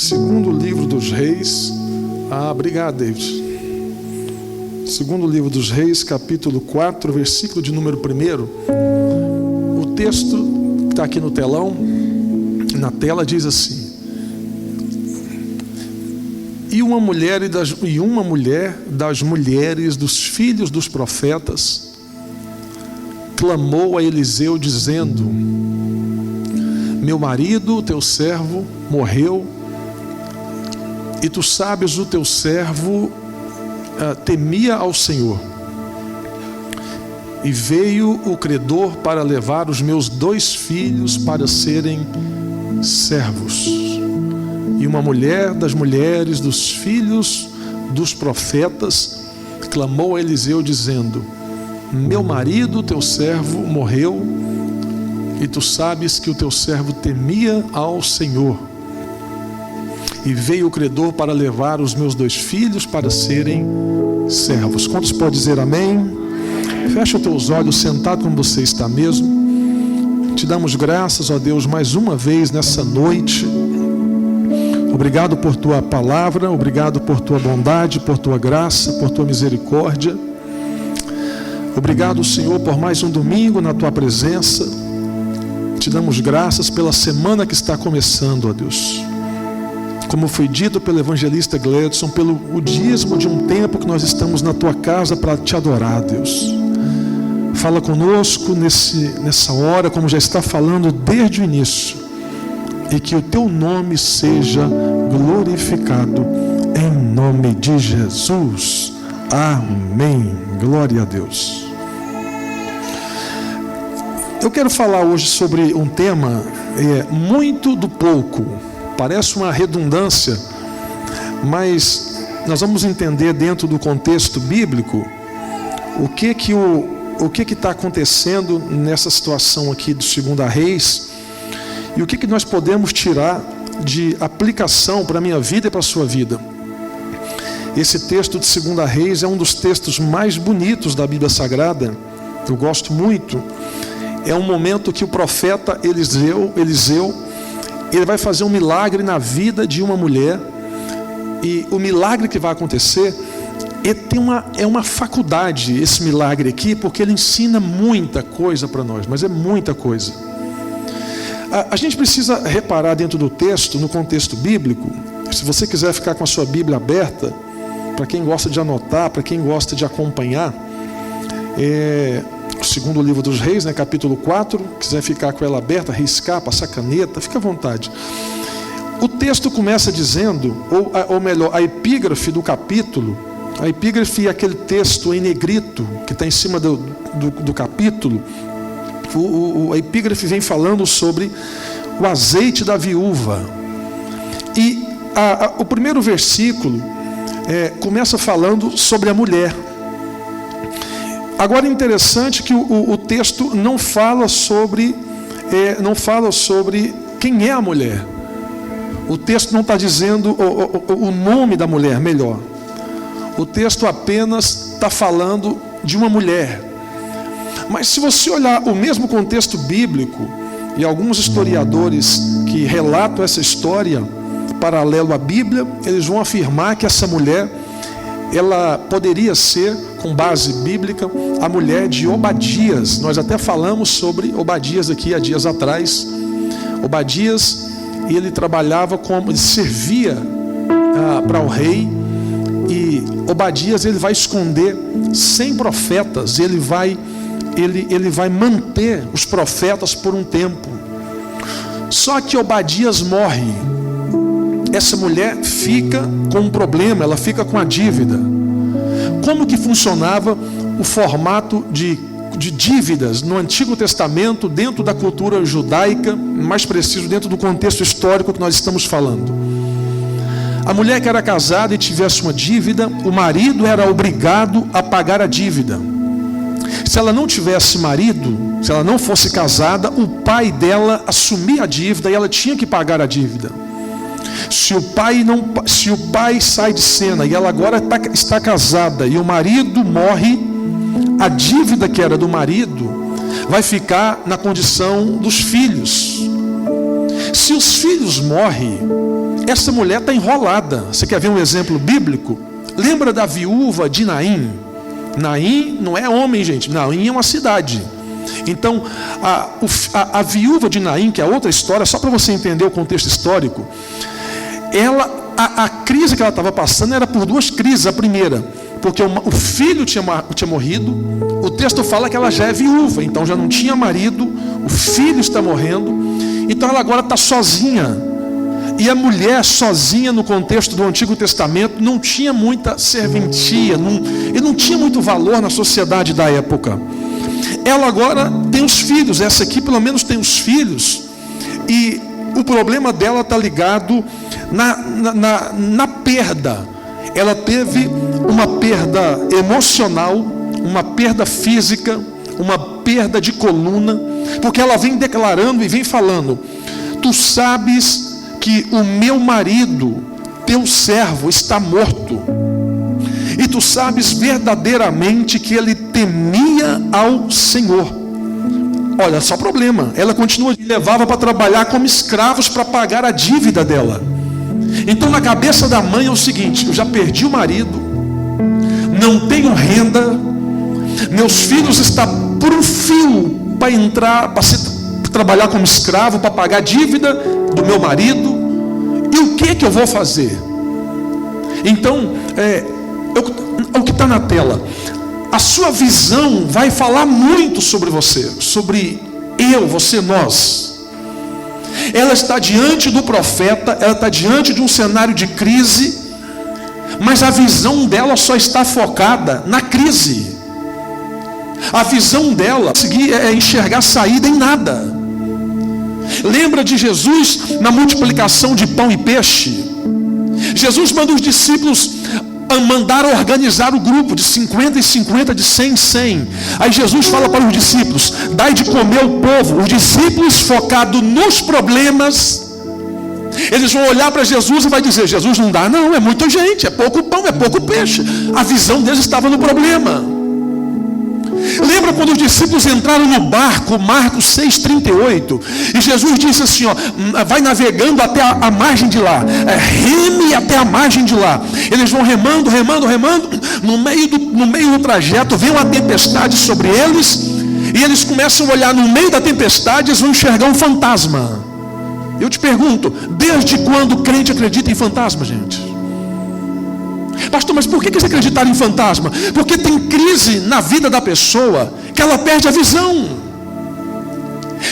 Segundo livro dos Reis. Obrigado, David. Segundo livro dos Reis, capítulo 4, versículo de número 1. O texto que está aqui no telão, na tela, diz assim: E uma mulher das mulheres dos filhos dos profetas clamou a Eliseu dizendo: Meu marido, teu servo, morreu, e tu sabes, o teu servo temia ao Senhor. E veio o credor para levar os meus 2 filhos para serem servos. E uma mulher das mulheres dos filhos dos profetas clamou a Eliseu dizendo: Meu marido, teu servo, morreu, e tu sabes que o teu servo temia ao Senhor. E veio o credor para levar os meus 2 filhos para serem servos. Quantos podem dizer amém? Fecha os teus olhos, sentado como você está mesmo. Te damos graças, ó Deus, mais uma vez nessa noite. Obrigado por tua palavra, obrigado por tua bondade, por tua graça, por tua misericórdia. Obrigado, Senhor, por mais um domingo na tua presença. Te damos graças pela semana que está começando, ó Deus. Como foi dito pelo evangelista Gledson, pelo o dízimo de um tempo que nós estamos na tua casa para te adorar, Deus. Fala conosco nessa hora, como já está falando desde o início, e que o teu nome seja glorificado, em nome de Jesus. Amém. Glória a Deus. Eu quero falar hoje sobre um tema muito do pouco. Parece uma redundância, mas nós vamos entender dentro do contexto bíblico o que está acontecendo nessa situação aqui do 2 Reis e o que nós podemos tirar de aplicação para a minha vida e para a sua vida. Esse texto de 2 Reis é um dos textos mais bonitos da Bíblia Sagrada. Eu gosto muito. É um momento que o profeta Eliseu ele vai fazer um milagre na vida de uma mulher, e o milagre que vai acontecer é uma faculdade, esse milagre aqui, porque ele ensina muita coisa para nós, mas é muita coisa. A gente precisa reparar dentro do texto, no contexto bíblico. Se você quiser ficar com a sua Bíblia aberta, para quem gosta de anotar, para quem gosta de acompanhar, o segundo livro dos Reis, capítulo 4, quiser ficar com ela aberta, riscar, passar caneta, fica à vontade. O texto começa dizendo, ou melhor, a epígrafe do capítulo, a epígrafe é aquele texto em negrito que está em cima do capítulo. A epígrafe vem falando sobre o azeite da viúva. E o primeiro versículo começa falando sobre a mulher. Agora é interessante que o texto não fala sobre quem é a mulher. O texto não está dizendo o nome da mulher, melhor. O texto apenas está falando de uma mulher. Mas se você olhar o mesmo contexto bíblico, e alguns historiadores que relatam essa história paralelo à Bíblia, eles vão afirmar que essa mulher, ela poderia ser, com base bíblica, a mulher de Obadias. Nós até falamos sobre Obadias aqui há dias atrás. Obadias, ele trabalhava ele servia para o rei, e Obadias ele vai esconder 100 profetas, ele vai manter os profetas por um tempo. Só que Obadias morre. Essa mulher fica com um problema, ela fica com a dívida. Como que funcionava o formato de dívidas no Antigo Testamento, dentro da cultura judaica, mais preciso, dentro do contexto histórico que nós estamos falando? A mulher que era casada e tivesse uma dívida, o marido era obrigado a pagar a dívida. Se ela não tivesse marido, se ela não fosse casada, o pai dela assumia a dívida e ela tinha que pagar a dívida. Se o pai sai de cena e ela agora está casada e o marido morre, a dívida que era do marido vai ficar na condição dos filhos. Se os filhos morrem, essa mulher está enrolada. Você quer ver um exemplo bíblico? Lembra da viúva de Naim? Naim não é homem, gente. Naim é uma cidade. Então, a viúva de Naim, que é outra história, só para você entender o contexto histórico, a crise que ela estava passando era por duas crises. A primeira, porque o filho tinha morrido. O texto fala que ela já é viúva, então já não tinha marido, o filho está morrendo, então ela agora está sozinha. E a mulher sozinha no contexto do Antigo Testamento não tinha muita serventia, e não tinha muito valor na sociedade da época. Ela agora tem os filhos, essa aqui pelo menos tem os filhos, e o problema dela está ligado na perda. Ela teve uma perda emocional, uma perda física, uma perda de coluna, porque ela vem declarando e vem falando: tu sabes que o meu marido, teu servo, está morto, e tu sabes verdadeiramente que ele temia ao Senhor. Olha só o problema, ela continua, levava para trabalhar como escravos para pagar a dívida dela. Então na cabeça da mãe é o seguinte: eu já perdi o marido, não tenho renda, meus filhos estão por um fio para entrar, para trabalhar como escravo, para pagar a dívida do meu marido, e o que eu vou fazer? Então, o que está na tela, a sua visão vai falar muito sobre você, sobre você, nós. Ela está diante do profeta, ela está diante de um cenário de crise, mas a visão dela só está focada na crise. A visão dela é enxergar saída em nada. Lembra de Jesus na multiplicação de pão e peixe? Jesus manda os discípulos mandar organizar o grupo de 50 e 50, de 100 em 100. Aí Jesus fala para os discípulos: dai de comer ao povo. Os discípulos, focados nos problemas, eles vão olhar para Jesus e vai dizer: Jesus, não dá não, é muita gente, é pouco pão, é pouco peixe. A visão deles estava no problema. Lembra quando os discípulos entraram no barco, Marcos 6,38, e Jesus disse assim, vai navegando até a margem de lá, reme até a margem de lá. Eles vão remando, no meio do trajeto vem uma tempestade sobre eles, e eles começam a olhar no meio da tempestade, eles vão enxergar um fantasma. Eu te pergunto, desde quando o crente acredita em fantasma, gente? Pastor, mas por que eles acreditaram em fantasma? Porque tem crise na vida da pessoa que ela perde a visão.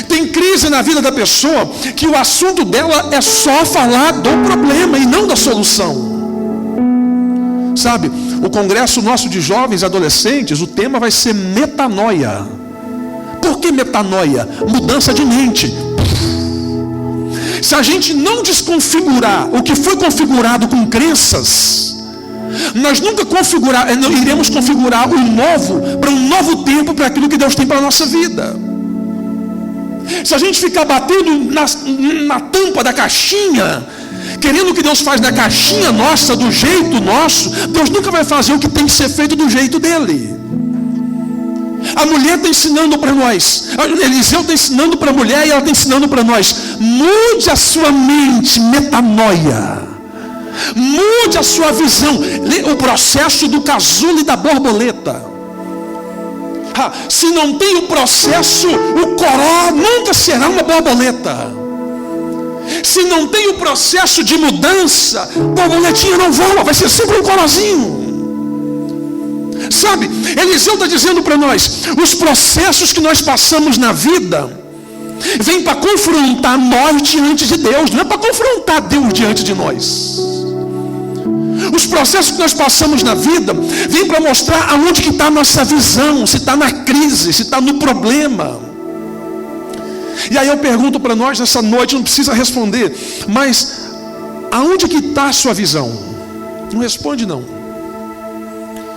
Tem crise na vida da pessoa que o assunto dela é só falar do problema e não da solução. Sabe, o congresso nosso de jovens e adolescentes, o tema vai ser metanoia. Por que metanoia? Mudança de mente. Se a gente não desconfigurar o que foi configurado com crenças, nós nunca iremos configurar o novo para um novo tempo, para aquilo que Deus tem para a nossa vida. Se a gente ficar batendo na tampa da caixinha, querendo o que Deus faz na caixinha nossa, do jeito nosso, Deus nunca vai fazer o que tem que ser feito do jeito dele. A mulher está ensinando para nós, Eliseu está ensinando para a mulher, e ela está ensinando para nós: mude a sua mente, metanoia. Mude a sua visão. O processo do casulo e da borboleta. Se não tem o processo, o coró nunca será uma borboleta. Se não tem o processo de mudança, borboletinha não voa, vai ser sempre um corozinho. Sabe, Eliseu está dizendo para nós: os processos que nós passamos na vida vêm para confrontar nós diante de Deus, não é para confrontar Deus diante de nós. Os processos que nós passamos na vida vêm para mostrar aonde que está a nossa visão, se está na crise, se está no problema. E aí eu pergunto para nós nessa noite, não precisa responder, mas aonde que está a sua visão? Não responde não.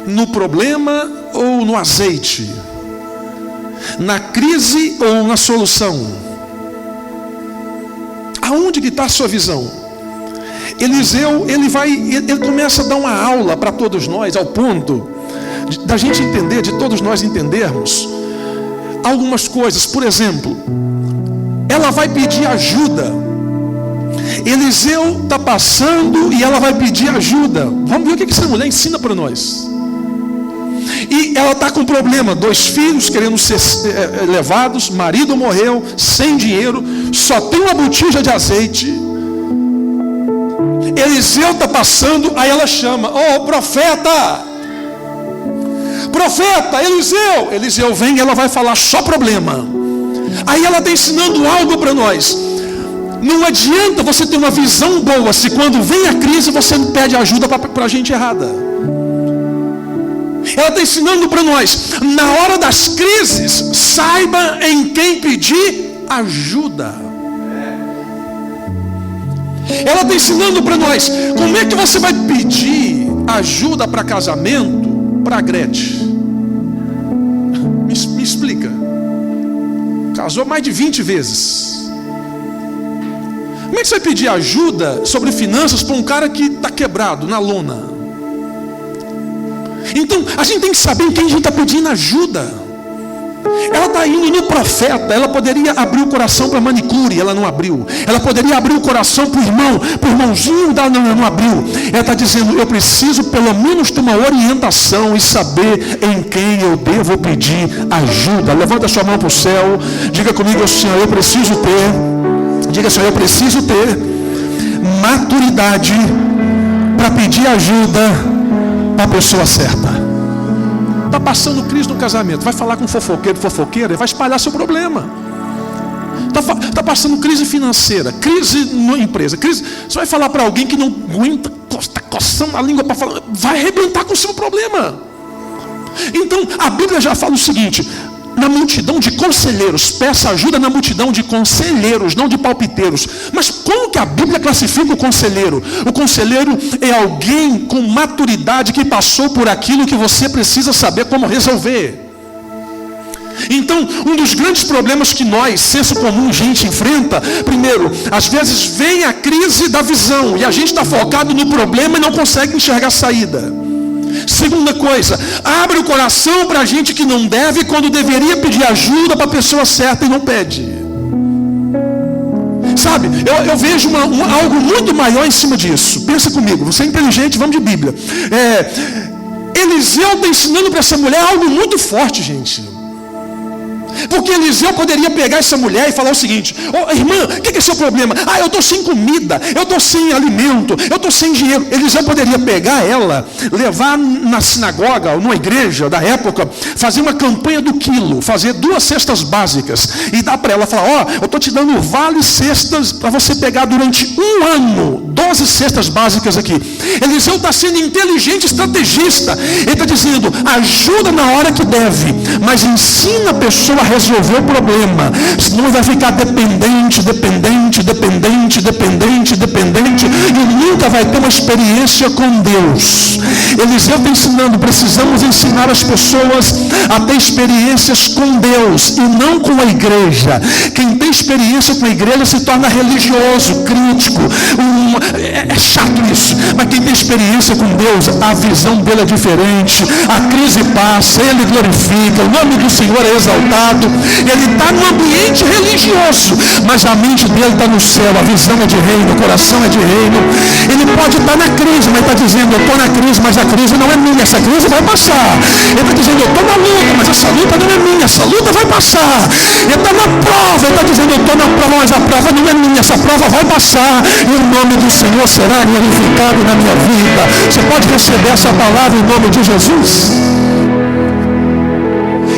No problema ou no azeite? Na crise ou na solução? Aonde que está a sua visão? Eliseu, ele começa a dar uma aula para todos nós, ao ponto da gente entender, de todos nós entendermos algumas coisas. Por exemplo, ela vai pedir ajuda Eliseu está passando e ela vai pedir ajuda. Vamos ver o que essa mulher ensina para nós. E ela está com problema, 2 filhos querendo ser levados, marido morreu, sem dinheiro, só tem uma botija de azeite. Eliseu está passando, aí ela chama: ô profeta, Eliseu. Eliseu vem e ela vai falar só problema. Aí ela está ensinando algo para nós. Não adianta você ter uma visão boa se quando vem a crise você não pede ajuda para a gente errada. Ela está ensinando para nós: na hora das crises, saiba em quem pedir ajuda. Ela está ensinando para nós: como é que você vai pedir ajuda para casamento para a Gretchen? Me explica. Casou mais de 20 vezes. Como é que você vai pedir ajuda sobre finanças para um cara que está quebrado na lona? Então, a gente tem que saber em quem a gente está pedindo ajuda. Ela está indo no profeta. Ela poderia abrir o coração para manicure, ela não abriu. Ela poderia abrir o coração para o irmãozinho, ela não abriu. Ela está dizendo: eu preciso pelo menos ter uma orientação e saber em quem eu devo pedir ajuda. Levanta a sua mão para o céu, diga comigo: Senhor, eu preciso ter. Diga: Senhor, eu preciso ter maturidade para pedir ajuda para a pessoa certa. Está passando crise no casamento, vai falar com fofoqueira, vai espalhar seu problema. Está passando crise financeira, crise na empresa, crise. Você vai falar para alguém que não aguenta, está coçando a língua para falar, vai arrebentar com o seu problema. Então a Bíblia já fala o seguinte: na multidão de conselheiros, peça ajuda na multidão de conselheiros, não de palpiteiros. Mas como que a Bíblia classifica o conselheiro? O conselheiro é alguém com maturidade que passou por aquilo que você precisa saber como resolver. Então, um dos grandes problemas que nós, senso comum, gente enfrenta: primeiro, às vezes vem a crise da visão e a gente está focado no problema e não consegue enxergar a saída. Segunda coisa, abre o coração para gente que não deve, quando deveria pedir ajuda para a pessoa certa e não pede. Sabe, eu vejo algo muito maior em cima disso. Pensa comigo, você é inteligente, vamos de Bíblia. Eliseu está ensinando para essa mulher algo muito forte, gente. Porque Eliseu poderia pegar essa mulher e falar o seguinte: ô irmã, o que é seu problema? Eu estou sem comida, eu estou sem alimento, eu estou sem dinheiro. Eliseu poderia pegar ela, levar na sinagoga ou numa igreja da época, fazer uma campanha do quilo, fazer 2 cestas básicas e dar para ela, falar: eu estou te dando vale cestas para você pegar durante 1 ano, 12 cestas básicas aqui. Eliseu está sendo inteligente, estrategista. Ele está dizendo: ajuda na hora que deve, mas ensina a pessoa a resolver o problema, senão vai ficar dependente e nunca vai ter uma experiência com Deus. Eliseu está ensinando: precisamos ensinar as pessoas a ter experiências com Deus e não com a igreja. Quem tem experiência com a igreja se torna religioso, crítico, é chato isso. Mas quem tem experiência com Deus, a visão dele é diferente, a crise passa, ele glorifica, o nome do Senhor é exaltado. Ele está no ambiente religioso, mas a mente dele está no céu, a visão é de reino, o coração é de reino. Ele pode estar na crise, mas está dizendo: eu estou na crise, mas a crise não é minha, essa crise vai passar. Ele está dizendo: eu estou na luta, mas essa luta não é minha, essa luta vai passar. Ele está na prova, ele está dizendo: eu estou na prova, mas a prova não é minha, essa prova vai passar, e o nome do Senhor será glorificado na minha vida. Você pode receber essa palavra em nome de Jesus?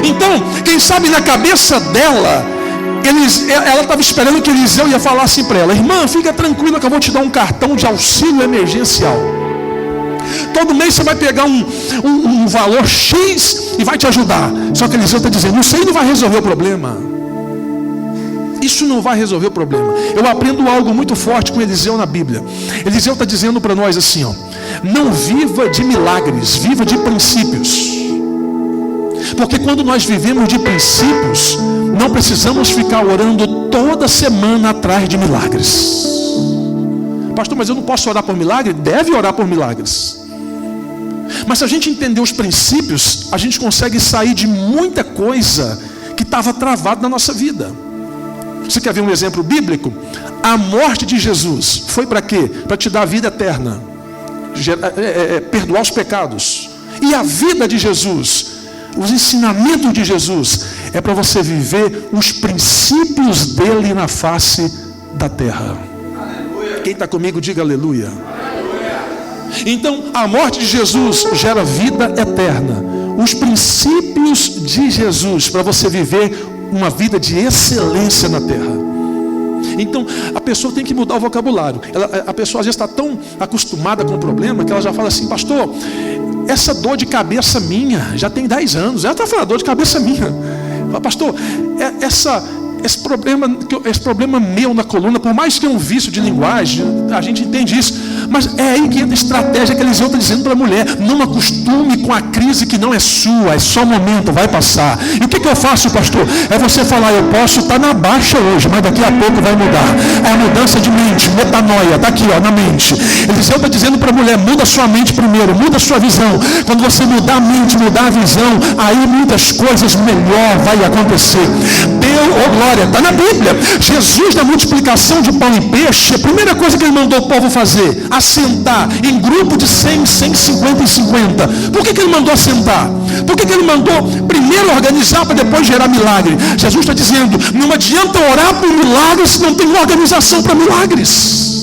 Então, quem sabe na cabeça dela, ela estava esperando que Eliseu ia falar assim para ela: irmã, fica tranquila que eu vou te dar um cartão de auxílio emergencial. Todo mês você vai pegar um valor X e vai te ajudar. Só que Eliseu está dizendo: isso aí não vai resolver o problema. Isso não vai resolver o problema. Eu aprendo algo muito forte com Eliseu na Bíblia. Eliseu está dizendo para nós assim: não viva de milagres, viva de princípios. Porque quando nós vivemos de princípios, não precisamos ficar orando toda semana atrás de milagres. Pastor, mas eu não posso orar por milagre? Deve orar por milagres. Mas se a gente entender os princípios, a gente consegue sair de muita coisa que estava travada na nossa vida. você quer ver um exemplo bíblico? A morte de Jesus foi para quê? Para te dar a vida eterna, perdoar os pecados. E a vida de Jesus, os ensinamentos de Jesus, é para você viver os princípios dele na face da terra. Aleluia. Quem está comigo, diga aleluia. Aleluia. Então, a morte de Jesus gera vida eterna. Os princípios de Jesus para você viver uma vida de excelência na terra. Então, a pessoa tem que mudar o vocabulário. A pessoa às vezes está tão acostumada com o problema que ela já fala assim: pastor, essa dor de cabeça minha já tem 10 anos. Ela está falando, dor de cabeça minha. Pastor, esse problema meu na coluna, por mais que é um vício de linguagem, a gente entende isso, mas é aí que entra a estratégia que Eliseu está dizendo para a mulher: não acostume com a crise que não é sua, é só momento, vai passar. E o que eu faço, pastor? É você falar: eu posso estar na baixa hoje, mas daqui a pouco vai mudar. É a mudança de mente, metanoia, está aqui na mente. Eliseu está dizendo para a mulher: muda sua mente primeiro, muda sua visão. Quando você mudar a mente, mudar a visão, aí muitas coisas melhor vai acontecer. Deus, oh glória, está na Bíblia. Jesus, na multiplicação de pão e peixe, a primeira coisa que ele mandou o povo fazer: assentar em grupo de 100, 150 e 50. Por que ele mandou assentar? Por que ele mandou primeiro organizar para depois gerar milagre? Jesus está dizendo: não adianta orar por milagres se não tem organização para milagres.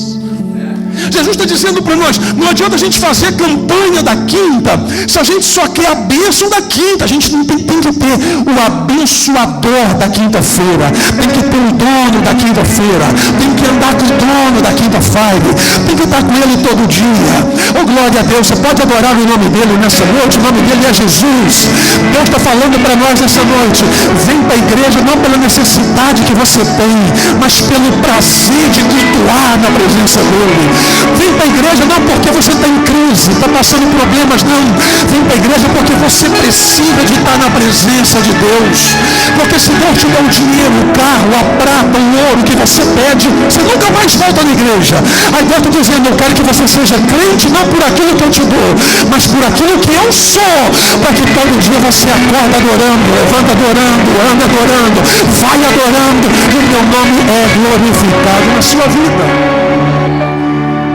Jesus está dizendo para nós: não adianta a gente fazer campanha da quinta se a gente só quer a bênção da quinta. A gente tem que ter o abençoador da quinta-feira, tem que ter o dono da quinta-feira, tem que andar com o dono da quinta-feira, tem que estar com ele todo dia. Oh glória a Deus, você pode adorar o nome dele nessa noite. O nome dele é Jesus. Deus está falando para nós nessa noite: vem para a igreja não pela necessidade que você tem, mas pelo prazer de cultuar na presença dele. Vem para a igreja não porque você está em crise, está passando problemas, não. Vem para a igreja porque você precisa de estar na presença de Deus. Porque se Deus te dá o dinheiro, o carro, a prata, o ouro que você pede, você nunca mais volta na igreja. Aí Deus está dizendo: eu quero que você seja crente não por aquilo que eu te dou, mas por aquilo que eu sou, para que todo dia você acorda adorando, levanta adorando, anda adorando, vai adorando, e o meu nome é glorificado na sua vida.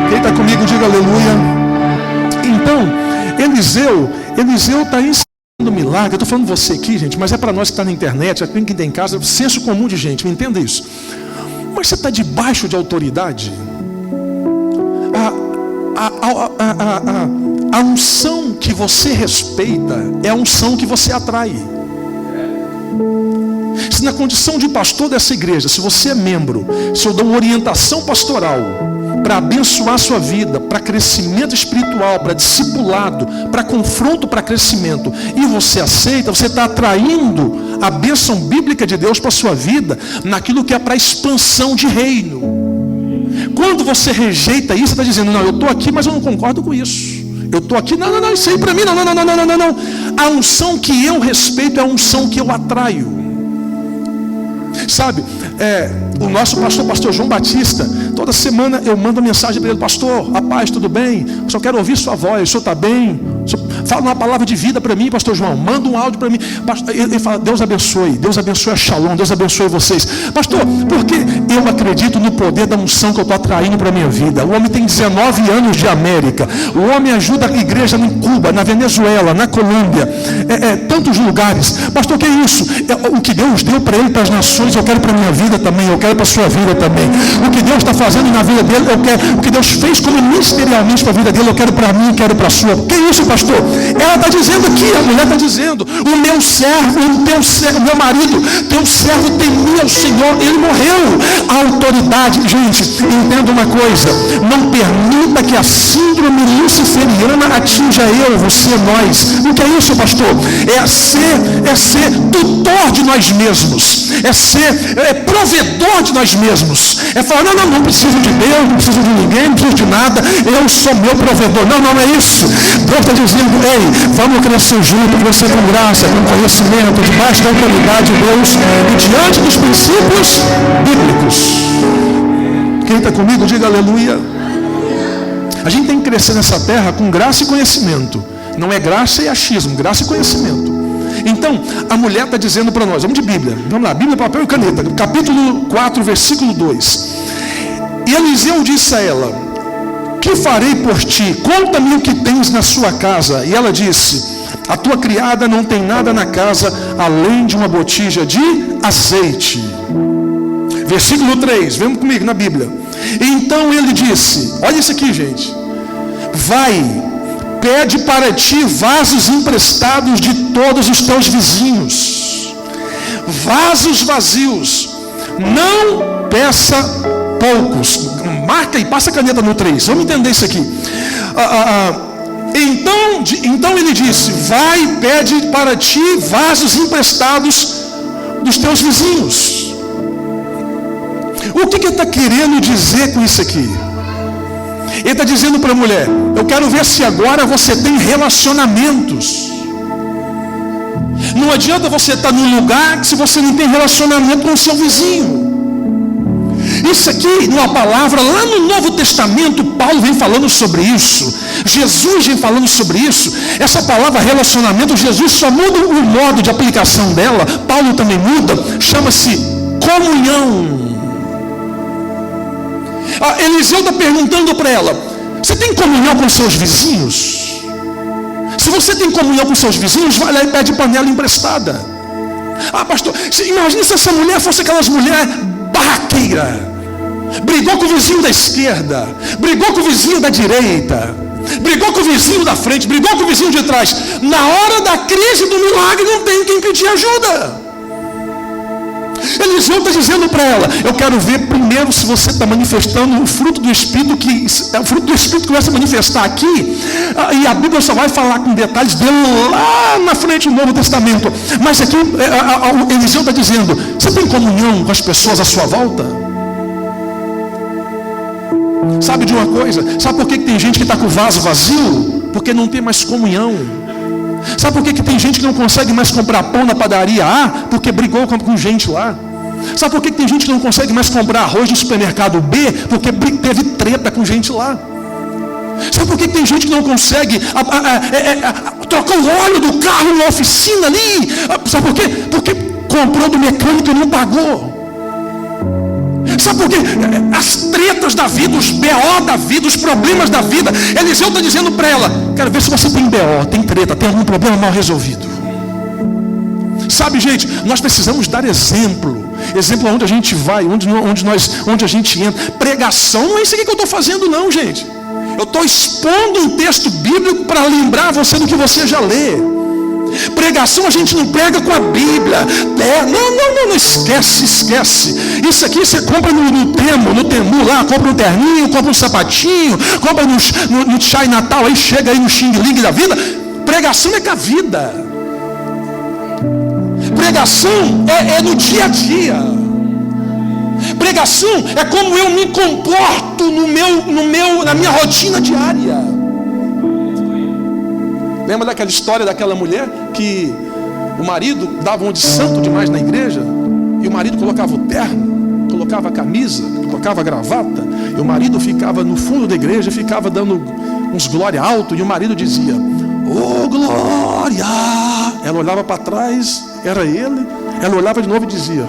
Quem está comigo, diga aleluia. Então, Eliseu está ensinando milagre. Eu estou falando você aqui, gente, mas é para nós que está na internet, é para quem tem em casa, senso comum de gente, me entenda isso. Mas você está debaixo de autoridade? A unção que você respeita é a unção que você atrai. Se na condição de pastor dessa igreja, se você é membro, se eu dou uma orientação pastoral para abençoar a sua vida, para crescimento espiritual, para discipulado, para confronto, para crescimento, e você aceita, você está atraindo a bênção bíblica de Deus para a sua vida, naquilo que é para expansão de reino. Quando você rejeita isso, você está dizendo: não, eu estou aqui, mas eu não concordo com isso. Eu estou aqui, não, isso aí para mim, não. A unção que eu respeito é a unção que eu atraio. Sabe, o nosso pastor João Batista, toda semana eu mando uma mensagem para ele: pastor, a paz, tudo bem? Eu só quero ouvir sua voz, o senhor está bem? Fala uma palavra de vida para mim, pastor João, manda um áudio para mim. Ele fala: Deus abençoe a Shalom, Deus abençoe vocês. Pastor, porque eu acredito no poder da unção que eu estou atraindo para a minha vida. O homem tem 19 anos de América, o homem ajuda a igreja em Cuba, na Venezuela, na Colômbia, tantos lugares. Pastor, que é isso? O que Deus deu para ele, para as nações, eu quero para a minha vida também, eu quero para a sua vida também. O que Deus está fazendo na vida dele, eu quero. O que Deus fez como ministerialmente para a vida dele, eu quero para mim, eu quero para a sua. Que é isso, pastor? Ela está dizendo aqui, a mulher está dizendo: o meu servo, o meu marido, teu servo temia o Senhor, ele morreu. A autoridade, gente, entenda uma coisa: não permita que a síndrome luciferiana atinja eu, você, nós. O que é isso, pastor? É ser tutor de nós mesmos, é ser provedor de nós mesmos, é falar: não preciso de Deus, não preciso de ninguém, não preciso de nada, eu sou meu provedor. Não é isso. Deus está dizendo: ei, vamos crescer junto, crescer com graça, com conhecimento, debaixo da autoridade de Deus e diante dos princípios bíblicos. Quem está comigo, diga aleluia. A gente tem que crescer nessa terra com graça e conhecimento. Não é graça e achismo, graça e conhecimento. Então, a mulher está dizendo para nós, vamos de Bíblia, vamos lá, Bíblia, papel e caneta, capítulo 4, versículo 2. E Eliseu disse a ela: que farei por ti? Conta-me o que tens na sua casa. E ela disse: a tua criada não tem nada na casa, além de uma botija de azeite. Versículo 3, vamos comigo na Bíblia. Então ele disse, olha isso aqui, gente: vai, pede para ti vasos emprestados de todos os teus vizinhos, vasos vazios, não peça poucos. Marca e passa a caneta no 3, vamos entender isso aqui. Então ele disse: vai, pede para ti vasos emprestados dos teus vizinhos. O que ele está querendo dizer com isso aqui? Ele está dizendo para a mulher: eu quero ver se agora você tem relacionamentos. Não adianta você estar num lugar se você não tem relacionamento com o seu vizinho. Isso aqui, numa palavra, lá no Novo Testamento, Paulo vem falando sobre isso. Jesus vem falando sobre isso. Essa palavra relacionamento, Jesus só muda o modo de aplicação dela. Paulo também muda. Chama-se comunhão. Eliseu está perguntando para ela: você tem comunhão com seus vizinhos? Se você tem comunhão com seus vizinhos, vai lá e pede panela emprestada. Pastor, imagina se essa mulher fosse aquelas mulheres barraqueiras. Brigou com o vizinho da esquerda, brigou com o vizinho da direita, brigou com o vizinho da frente, brigou com o vizinho de trás. Na hora da crise do milagre, não tem quem pedir ajuda. Eliseu está dizendo para ela: eu quero ver primeiro se você está manifestando o fruto do Espírito, que é o fruto do Espírito que vai se manifestar aqui. E a Bíblia só vai falar com detalhes dele lá na frente do Novo Testamento. Mas aqui Eliseu está dizendo: você tem comunhão com as pessoas à sua volta? Sabe de uma coisa? Sabe por que tem gente que está com o vaso vazio? Porque não tem mais comunhão. Sabe por que tem gente que não consegue mais comprar pão na padaria A? Porque brigou com gente lá. Sabe por que tem gente que não consegue mais comprar arroz no supermercado B? Porque teve treta com gente lá. Sabe por que tem gente que não consegue trocar o óleo do carro na oficina ali? Sabe por quê? Porque comprou do mecânico e não pagou. Sabe por quê? As tretas da vida, os BO da vida, os problemas da vida. Eliseu está dizendo para ela: quero ver se você tem BO, tem treta, tem algum problema mal resolvido. Sabe, gente, nós precisamos dar exemplo. Exemplo aonde a gente vai, onde a gente entra. Pregação não é isso aqui que eu estou fazendo não, gente. Eu estou expondo um texto bíblico para lembrar você do que você já lê. Pregação a gente não prega com a Bíblia. Não, esquece. Isso aqui você compra no Temu lá, compra um terninho, compra um sapatinho, compra no Chai Natal, aí chega aí no Xing Ling da vida. Pregação é com a vida. Pregação é no dia a dia. Pregação é como eu me comporto na minha rotina diária. Lembra daquela história daquela mulher que o marido dava um de santo demais na igreja? E o marido colocava o terno, colocava a camisa, colocava a gravata. E o marido ficava no fundo da igreja, ficava dando uns glória alto. E o marido dizia: ô glória! Ela olhava para trás, era ele. Ela olhava de novo e dizia: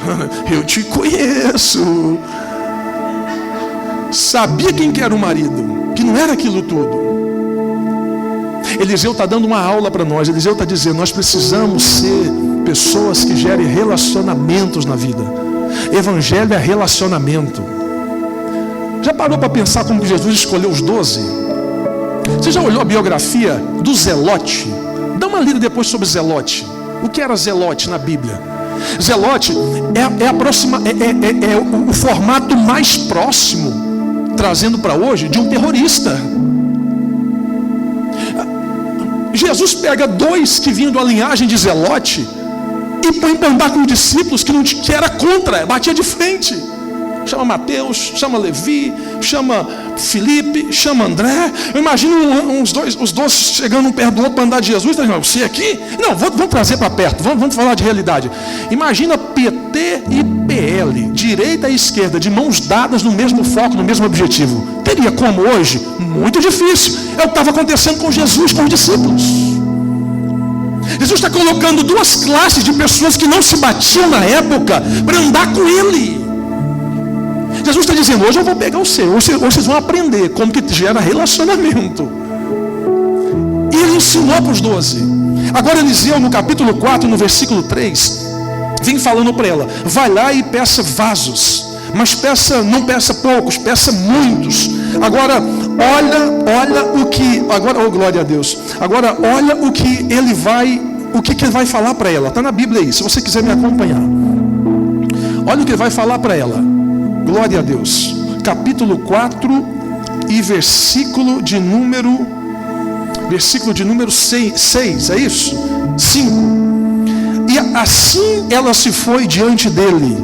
eu te conheço. Sabia quem que era o marido, que não era aquilo tudo. Eliseu está dando uma aula para nós. Eliseu está dizendo: nós precisamos ser pessoas que gerem relacionamentos na vida. Evangelho é relacionamento. Já parou para pensar como Jesus escolheu os 12? Você já olhou a biografia do Zelote? Dá uma lida depois sobre Zelote. O que era Zelote na Bíblia? Zelote é o formato mais próximo, trazendo para hoje, de um terrorista. Jesus pega 2 que vinham da linhagem de Zelote e põe para andar com os discípulos que era contra, batia de frente. Chama Mateus, chama Levi, chama Filipe, chama André. Eu imagino os 12 chegando um perto do outro para andar de Jesus. Você aqui? Não, vamos trazer para perto, vamos falar de realidade. Imagina PT e PL, direita e esquerda, de mãos dadas no mesmo foco, no mesmo objetivo. Teria como hoje? Muito difícil. É o que estava acontecendo com Jesus, com os discípulos. Jesus está colocando duas classes de pessoas que não se batiam na época para andar com Ele. Jesus está dizendo, hoje eu vou pegar o seu, hoje vocês vão aprender como que gera relacionamento. E Ele ensinou para os 12. Agora Eliseu, no capítulo 4, no versículo 3, vem falando para ela, vai lá e peça vasos, mas não peça poucos, peça muitos. Agora, olha o que, agora, oh glória a Deus, agora olha o que ele vai falar para ela. Está na Bíblia aí, se você quiser me acompanhar. Olha o que ele vai falar para ela. Glória a Deus. Capítulo 4 e versículo de número 6, é isso? 5. E assim ela se foi diante dele,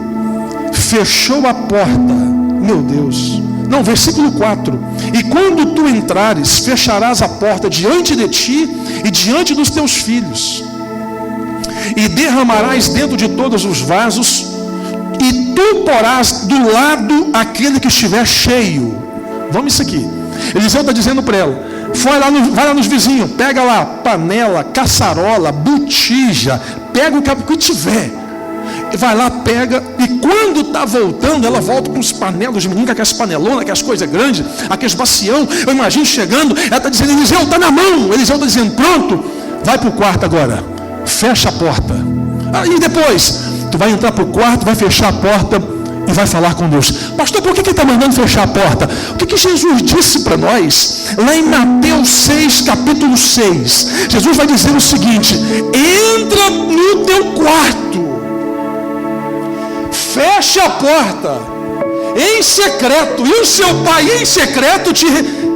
fechou a porta. Meu Deus. Não, versículo 4. E quando tu entrares, fecharás a porta diante de ti e diante dos teus filhos, e derramarás dentro de todos os vasos, e tu porás do lado aquele que estiver cheio. Vamos isso aqui. Eliseu está dizendo para ela, vai lá nos vizinhos, pega lá panela, caçarola, botija, pega o que tiver. Vai lá, pega, e quando está voltando, ela volta com os panelos, os meninos com aquelas panelonas, aquelas coisas grandes, aqueles bacião. Eu imagino chegando, ela está dizendo, Eliseu, está na mão. Eliseu está dizendo, pronto, vai para o quarto agora, fecha a porta. E depois, tu vai entrar para o quarto, vai fechar a porta e vai falar com Deus. Pastor, por que ele está mandando fechar a porta? O que Jesus disse para nós? Lá em Mateus 6, capítulo 6, Jesus vai dizer o seguinte, entra no teu quarto, fecha a porta em secreto, e o seu pai em secreto te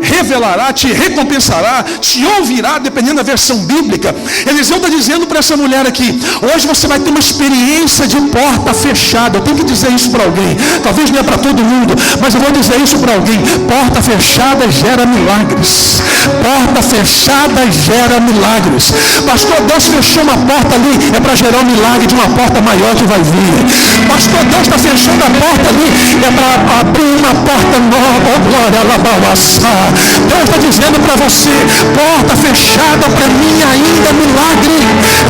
revelará, te recompensará, te ouvirá, dependendo da versão bíblica. Eliseu está dizendo para essa mulher aqui, hoje você vai ter uma experiência de porta fechada. Eu tenho que dizer isso para alguém, talvez não é para todo mundo, mas eu vou dizer isso para alguém. Porta fechada gera milagres. Porta fechada gera milagres. Pastor, Deus fechou uma porta ali, é para gerar um milagre de uma porta maior que vai vir. Pastor, Deus está fechando a porta ali, é para abrir uma porta nova. Oh glória, alabaça. Deus está dizendo para você, porta fechada para mim ainda é milagre.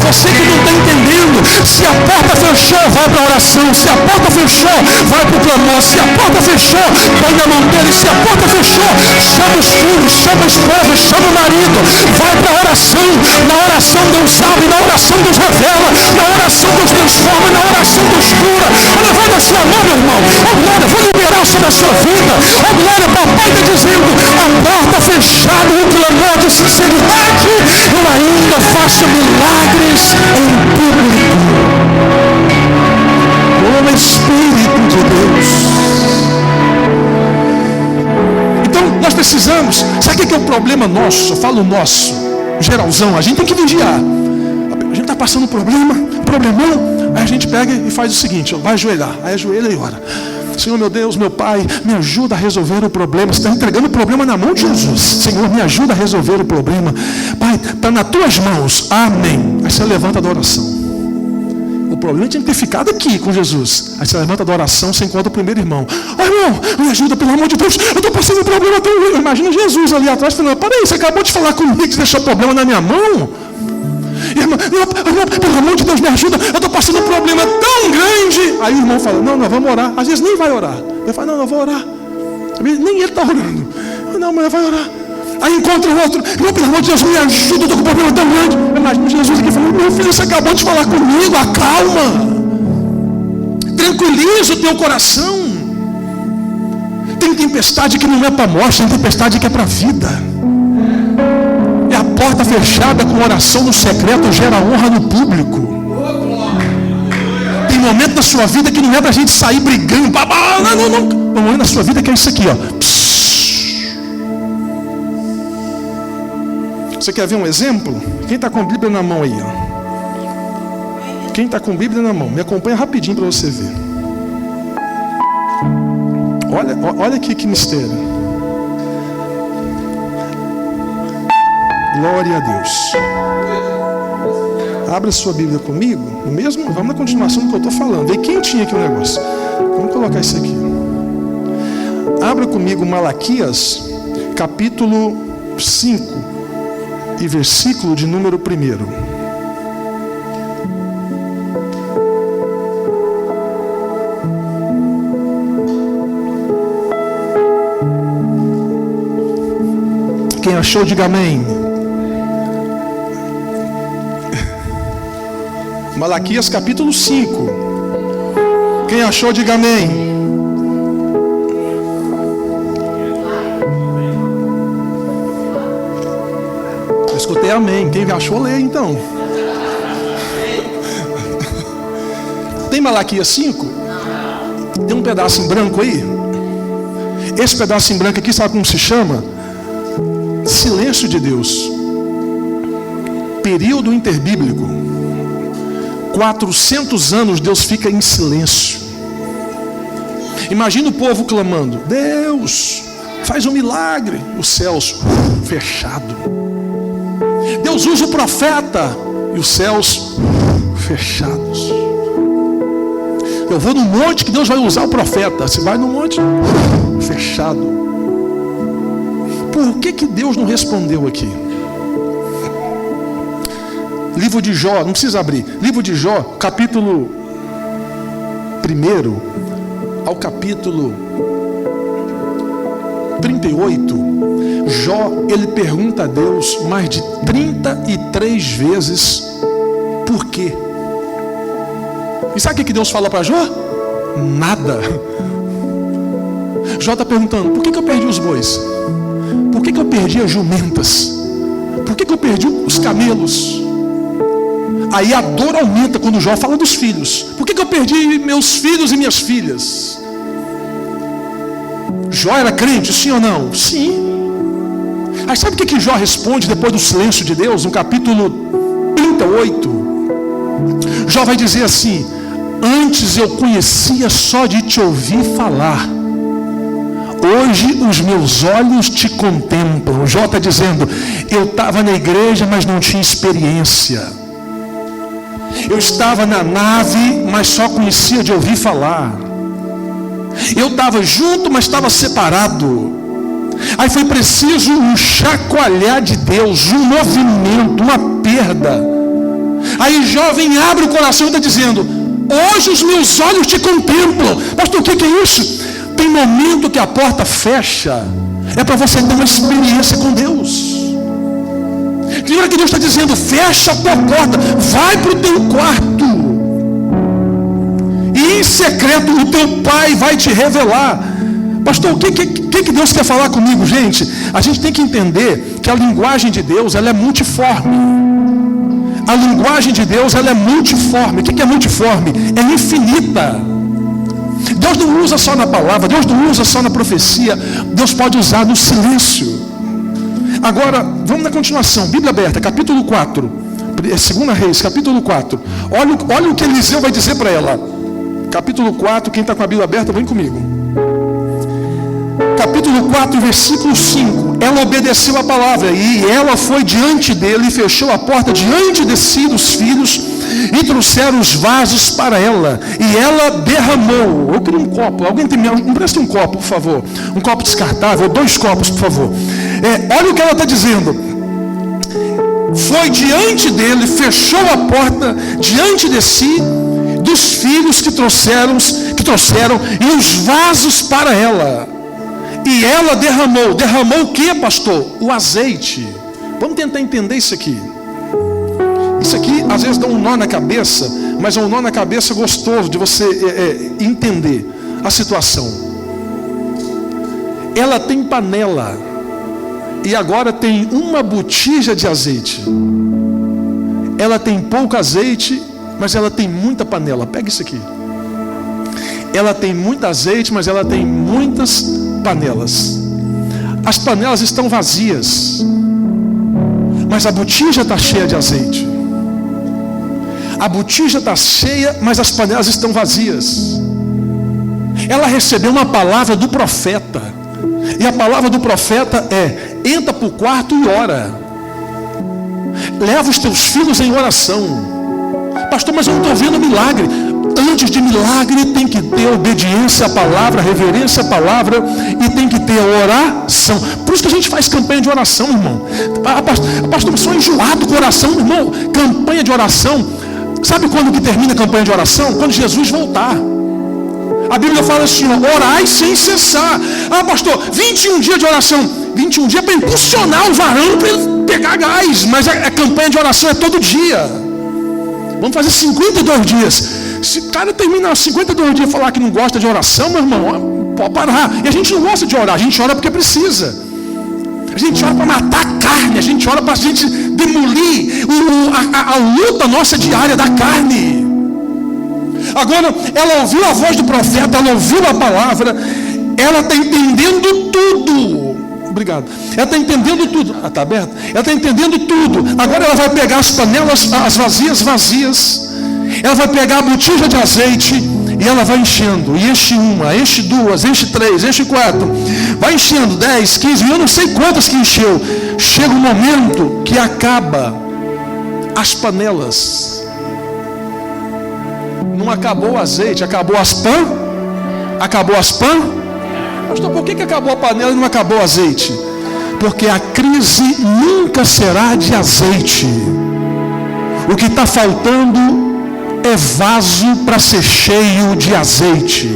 Você que não está entendendo, se a porta fechou, vai para a oração. Se a porta fechou, vai para o clamor. Se a porta fechou, põe a mão dele. Se a porta fechou, chama os filhos, chama a esposa, chama o marido, vai para a oração. Na oração Deus abre, na oração Deus revela, na oração Deus transforma, na oração Deus cura. Levanta a sua mão, meu irmão. Oh glória, vou liberar sobre a sua vida. Oh glória, papai está dizendo, a porta fechada, um clamor de sinceridade, eu ainda faço milagres em público. O Espírito de Deus. Então nós precisamos, sabe o que é o problema nosso? Eu falo nosso, geralzão, a gente tem que vigiar. A gente está passando problemão, aí a gente pega e faz o seguinte, vai ajoelhar, aí ajoelha e ora. Senhor meu Deus, meu Pai, me ajuda a resolver o problema. Você está entregando o problema na mão de Jesus. Senhor, me ajuda a resolver o problema. Pai, está nas tuas mãos. Amém. Aí você levanta da oração. O problema tinha que ter ficado aqui com Jesus. Aí você levanta da oração, você encontra o primeiro irmão. Oh, irmão, me ajuda, pelo amor de Deus. Eu estou passando um problema tão ruim. Imagina Jesus ali atrás falando, peraí, você acabou de falar comigo que deixou o problema na minha mão? Irmão, pelo amor de Deus, me ajuda, eu estou passando um problema tão grande. Aí o irmão fala, não, vamos orar. Às vezes nem vai orar. Eu falo, não, vou orar. Nem ele está orando. Não, mas vai orar. Aí encontra o outro, irmão, pelo amor de Deus, me ajuda, eu estou com um problema tão grande. Imagina Jesus aqui falando, meu filho, você acabou de falar comigo, acalma. Tranquiliza o teu coração. Tem tempestade que não é para a morte, tem tempestade que é para a vida. E a porta fechada com oração no secreto gera honra no público. Tem momento na sua vida que não é para a gente sair brigando. Não. Tem momento na sua vida que é isso aqui, ó. Você quer ver um exemplo? Quem está com a Bíblia na mão aí, ó? Quem está com a Bíblia na mão, me acompanha rapidinho para você ver. Olha aqui que mistério. Glória a Deus. Abra sua Bíblia comigo. Vamos na continuação do que eu estou falando. Vê quem tinha aqui o negócio. Vamos colocar isso aqui. Abra comigo Malaquias, capítulo 5 e versículo de número 1. Quem achou, diga amém. Malaquias capítulo 5. Quem achou, diga amém. Eu escutei amém. Quem achou, lê então. Tem Malaquias 5? Tem um pedaço em branco aí? Esse pedaço em branco aqui, sabe como se chama? Silêncio de Deus. Período interbíblico. 400 anos Deus fica em silêncio. Imagina o povo clamando: Deus, faz um milagre. Os céus fechado. Deus usa o profeta e os céus fechados. Eu vou no monte que Deus vai usar o profeta. Você vai no monte fechado. Por que Deus não respondeu aqui? Livro de Jó, não precisa abrir. Livro de Jó, capítulo 1 ao capítulo 38. Jó, ele pergunta a Deus mais de 33 vezes por quê. E sabe o que Deus fala para Jó? Nada. Jó está perguntando: por que eu perdi os bois? Por que eu perdi as jumentas? Por que eu perdi os camelos? Aí a dor aumenta quando Jó fala dos filhos. Por que eu perdi meus filhos e minhas filhas? Jó era crente, sim ou não? Sim. Aí sabe o que Jó responde depois do silêncio de Deus? No capítulo 38. Jó vai dizer assim: antes eu conhecia só de te ouvir falar. Hoje os meus olhos te contemplam. Jó está dizendo: eu estava na igreja, mas não tinha experiência. Eu estava na nave, mas só conhecia de ouvir falar. Eu estava junto, mas estava separado. Aí foi preciso um chacoalhar de Deus, um movimento, uma perda. Aí jovem abre o coração e está dizendo: hoje os meus olhos te contemplam. Pastor, o que é isso? Tem momento que a porta fecha. É para você ter uma experiência com Deus. Tem hora que Deus está dizendo: fecha a tua porta, vai para o teu quarto, e em secreto o teu pai vai te revelar. Pastor, o que Deus quer falar comigo, gente? A gente tem que entender que a linguagem de Deus, ela é multiforme. A linguagem de Deus, ela é multiforme. O que é multiforme? É infinita. Deus não usa só na palavra, Deus não usa só na profecia, Deus pode usar no silêncio. Agora, vamos na continuação, Bíblia aberta, capítulo 4, 2 Reis, capítulo 4. Olha o que Eliseu vai dizer para ela. Capítulo 4, quem está com a Bíblia aberta, vem comigo. Capítulo 4, versículo 5. Ela obedeceu a palavra, e ela foi diante dele, e fechou a porta diante de si, dos filhos, e trouxeram os vasos para ela, e ela derramou. Eu queria um copo, alguém tem, me empresta um copo, por favor, um copo descartável, 2 copos, por favor. Olha o que ela está dizendo: foi diante dele, fechou a porta diante de si, dos filhos que trouxeram, e os vasos para ela, e ela derramou o que, pastor? O azeite. Vamos tentar entender isso aqui. Isso aqui às vezes dá um nó na cabeça, mas é um nó na cabeça gostoso de você entender a situação. Ela tem panela, e agora tem uma botija de azeite. Ela tem pouco azeite, mas ela tem muita panela. Pega isso aqui. Ela tem muito azeite, mas ela tem muitas panelas. As panelas estão vazias, mas a botija está cheia de azeite. A botija está cheia, mas as panelas estão vazias. Ela recebeu uma palavra do profeta, e a palavra do profeta é: entra para o quarto e ora. Leva os teus filhos em oração. Pastor, mas eu não estou vendo milagre. Antes de milagre tem que ter obediência à palavra, reverência à palavra, e tem que ter oração. Por isso que a gente faz campanha de oração, irmão. Pastor, eu sou enjoado com oração, irmão. Campanha de oração. Sabe quando que termina a campanha de oração? Quando Jesus voltar. A Bíblia fala assim, ó, orai sem cessar. Ah, pastor, 21 dias de oração. 21 dias para impulsionar o varão para ele pegar gás. Mas a campanha de oração é todo dia. Vamos fazer 52 dias. Se o cara termina 52 dias e falar que não gosta de oração, meu irmão, pode parar. E a gente não gosta de orar, a gente ora porque precisa. A gente ora para matar a carne, a gente ora para a gente demolir a luta nossa diária da carne. Agora, ela ouviu a voz do profeta, ela ouviu a palavra, ela está entendendo tudo. Obrigado. Ela está entendendo tudo. Está aberto? Ela está entendendo tudo. Agora ela vai pegar as panelas, as vazias. Ela vai pegar a botija de azeite e ela vai enchendo. E enche uma, enche duas, enche três, enche quatro. Vai enchendo 10, 15, eu não sei quantas que encheu. Chega um momento que acaba as panelas. Não acabou o azeite, acabou as pãs? Acabou as pãs? Pastor, por que acabou a panela e não acabou o azeite? Porque a crise nunca será de azeite. O que está faltando é vaso para ser cheio de azeite.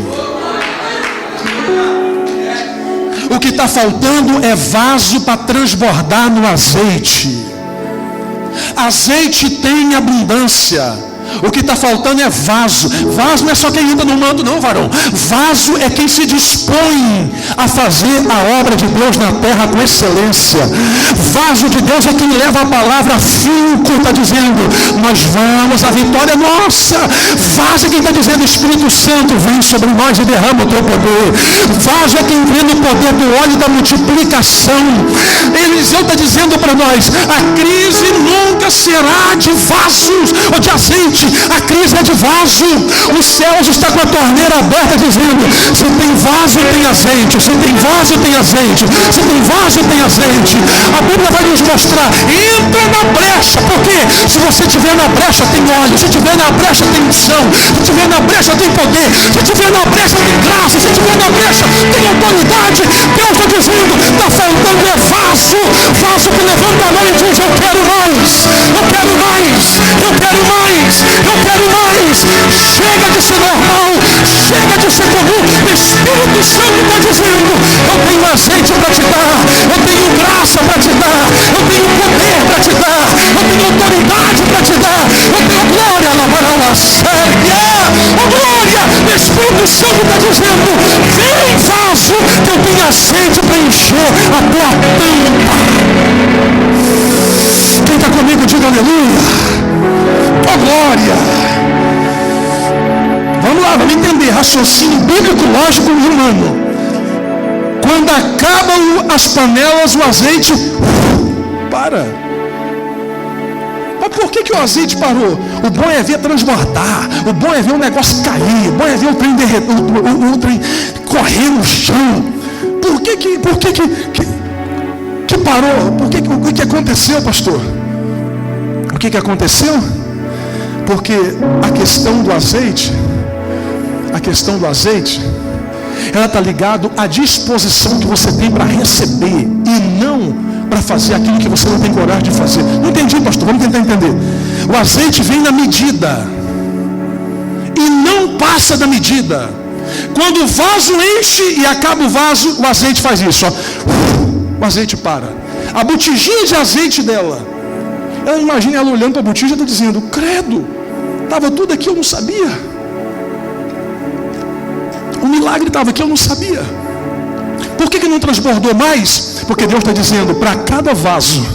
O que está faltando é vaso para transbordar no azeite. Azeite tem abundância. O que está faltando é vaso. Vaso não é só quem anda no manto não, varão. Vaso é quem se dispõe a fazer a obra de Deus na terra com excelência. Vaso de Deus é quem leva a palavra a finco, está dizendo, nós vamos, a vitória é nossa. Vaso é quem está dizendo, Espírito Santo, vem sobre nós e derrama o teu poder. Vaso é quem vê no poder do óleo da multiplicação. Eliseu está dizendo para nós, a crise nunca será de vasos ou de azeite. A crise é de vaso. Os céus está com a torneira aberta dizendo, se tem vaso tem azeite, se tem vaso tem azeite, se tem vaso tem azeite. A Bíblia vai nos mostrar, entra na brecha, porque se você estiver na brecha tem óleo, se estiver na brecha tem unção, se estiver na brecha tem poder, se estiver na brecha tem graça, se estiver na brecha tem autoridade. Deus está dizendo, está faltando é vaso. Vaso que levanta a mão e diz, eu quero mais, eu quero mais, eu quero mais, eu quero mais. Chega de ser normal, chega de ser comum. O Espírito Santo está dizendo, eu tenho azeite para te dar, eu tenho graça para te dar, eu tenho poder para te dar, eu tenho autoridade para te dar, eu tenho glória, lavará a séria, oh glória. O Espírito Santo está dizendo, vem vaso, que eu tenho azeite para encher a tua tampa. Quem está comigo, diga aleluia. Oh glória. Vamos lá, vamos entender. Raciocínio bíblico, lógico e humano. Quando acabam as panelas, o azeite para. Mas por que o azeite parou? O bom é ver transbordar. O bom é ver o negócio cair. O bom é ver o trem derreter, o trem correr no chão. Por que parou? O que aconteceu, pastor? O que aconteceu? Porque a questão do azeite, ela está ligada à disposição que você tem para receber e não para fazer aquilo que você não tem coragem de fazer. Não entendi, pastor, vamos tentar entender. O azeite vem na medida e não passa da medida. Quando o vaso enche e acaba o vaso, o azeite faz isso, ó. O azeite para. A botijinha de azeite dela, ela imagina ela olhando para a botija e está dizendo, credo, estava tudo aqui, eu não sabia. O milagre estava aqui, eu não sabia. Por que não transbordou mais? Porque Deus está dizendo, para cada vaso,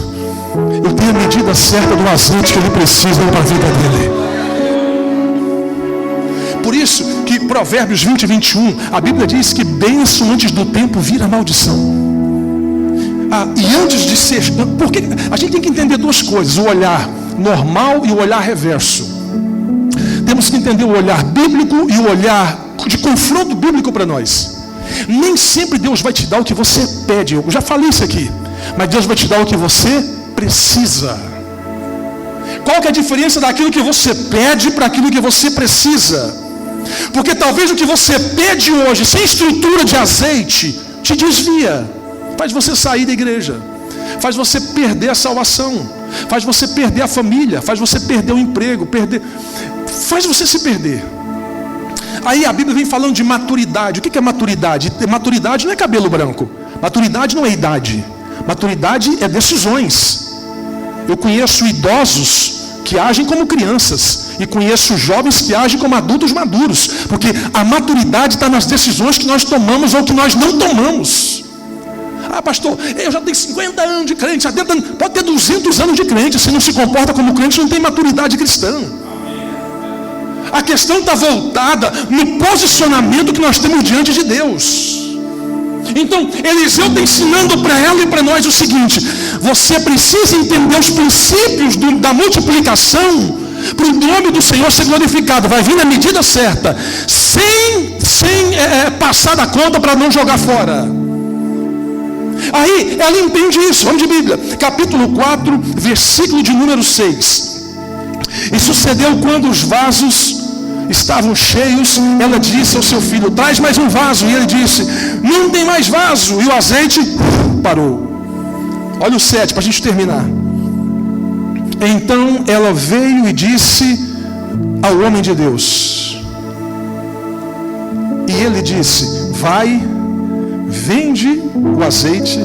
eu tenho a medida certa do azeite que ele precisa para a vida dele. Por isso que Provérbios 20 e 21, a Bíblia diz que bênção antes do tempo vira maldição. E antes de ser, porque a gente tem que entender duas coisas, o olhar normal e o olhar reverso. Temos que entender o olhar bíblico e o olhar de confronto bíblico para nós. Nem sempre Deus vai te dar o que você pede, eu já falei isso aqui, mas Deus vai te dar o que você precisa. Qual que é a diferença daquilo que você pede para aquilo que você precisa? Porque talvez o que você pede hoje, sem estrutura de azeite, te desvia, faz você sair da igreja, faz você perder a salvação, faz você perder a família, faz você perder o emprego, faz você se perder. Aí a Bíblia vem falando de maturidade. O que é maturidade? Maturidade não é cabelo branco. Maturidade não é idade. Maturidade é decisões. Eu conheço idosos que agem como crianças e conheço jovens que agem como adultos maduros, porque a maturidade está nas decisões que nós tomamos ou que nós não tomamos. Ah, pastor, eu já tenho 50 anos de crente, 70 anos, pode ter 200 anos de crente, se não se comporta como crente, não tem maturidade cristã. A questão está voltada no posicionamento que nós temos diante de Deus. Então, Eliseu está ensinando para ela e para nós o seguinte: você precisa entender os princípios da multiplicação para o nome do Senhor ser glorificado. Vai vir na medida certa, sem passar da conta para não jogar fora. Aí ela entende isso. Vamos de Bíblia, capítulo 4, versículo de número 6. E sucedeu quando os vasos estavam cheios, ela disse ao seu filho: traz mais um vaso. E ele disse: não tem mais vaso. E o azeite parou. Olha o 7 para a gente terminar. Então ela veio e disse ao homem de Deus, e ele disse: vai, vende o azeite,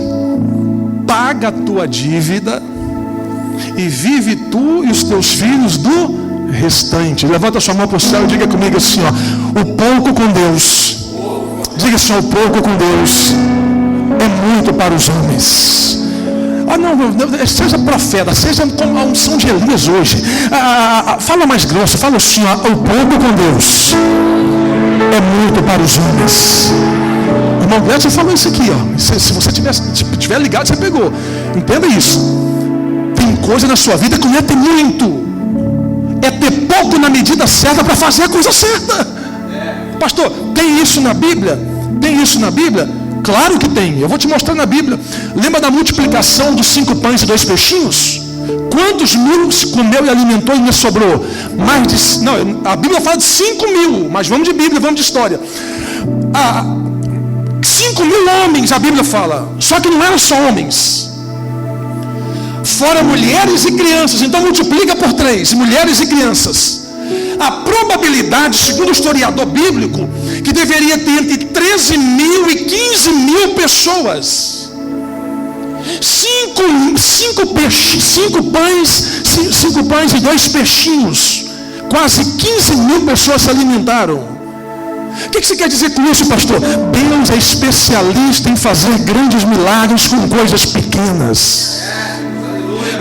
paga a tua dívida e vive tu e os teus filhos do restante. Levanta sua mão para o céu e diga comigo assim, ó: o pouco com Deus, diga assim, ó: o pouco com Deus é muito para os homens. Não, seja profeta, seja como a unção de Elias hoje. Fala mais grosso, fala assim, ó: o pouco com Deus é muito para os homens. Irmão Gretchen falou isso aqui, ó. Se você tiver ligado, você pegou. Entenda isso. Tem coisa na sua vida que não é ter muito, é ter pouco na medida certa para fazer a coisa certa. Pastor, tem isso na Bíblia? Tem isso na Bíblia? Claro que tem. Eu vou te mostrar na Bíblia. Lembra da multiplicação dos 5 pães e 2 peixinhos? Quantos mil comeu e alimentou e não sobrou? A Bíblia fala de 5 mil, mas vamos de Bíblia, vamos de história. 5 mil homens, a Bíblia fala. Só que não eram só homens, fora mulheres e crianças. Então multiplica por 3, mulheres e crianças. A probabilidade, segundo o historiador bíblico, que deveria ter entre 13 mil e 15 mil pessoas. 5 pães e 2 peixinhos. Quase 15 mil pessoas se alimentaram. O que você quer dizer com isso, pastor? Deus é especialista em fazer grandes milagres com coisas pequenas.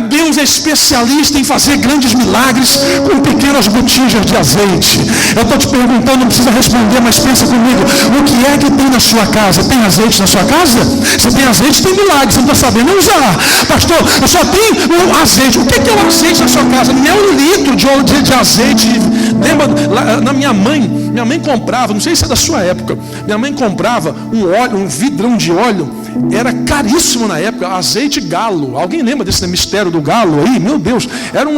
Deus é especialista em fazer grandes milagres com pequenas botijas de azeite. Eu estou te perguntando, não precisa responder, mas pensa comigo: o que é que tem na sua casa? Tem azeite na sua casa? Se tem azeite, tem milagre. Você não está sabendo usar. Pastor, eu só tenho um azeite. O que é o azeite na sua casa? Não é 1 litro de azeite. Lembra, na minha mãe comprava, não sei se é da sua época, minha mãe comprava um vidrão de óleo, era caríssimo na época, azeite galo. Alguém lembra desse mistério do galo aí? Meu Deus, era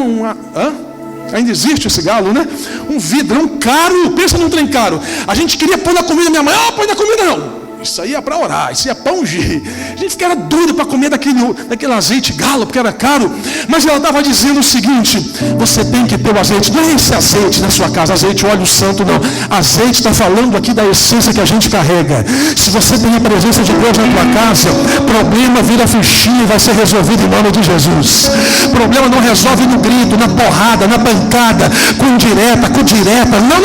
ainda existe esse galo, né? Um vidrão caro, pensa num trem caro. A gente queria pôr na comida, minha mãe: põe na comida não. Isso aí é para orar, isso aí é para ungir. A gente ficava doido para comer daquele azeite galo, porque era caro. Mas ela estava dizendo o seguinte: você tem que ter o azeite. Não é esse azeite na sua casa, azeite óleo santo, não. Azeite está falando aqui da essência que a gente carrega. Se você tem a presença de Deus na tua casa, problema vira fichinha e vai ser resolvido em nome de Jesus. Problema não resolve no grito, na porrada, na pancada, com direta. Não.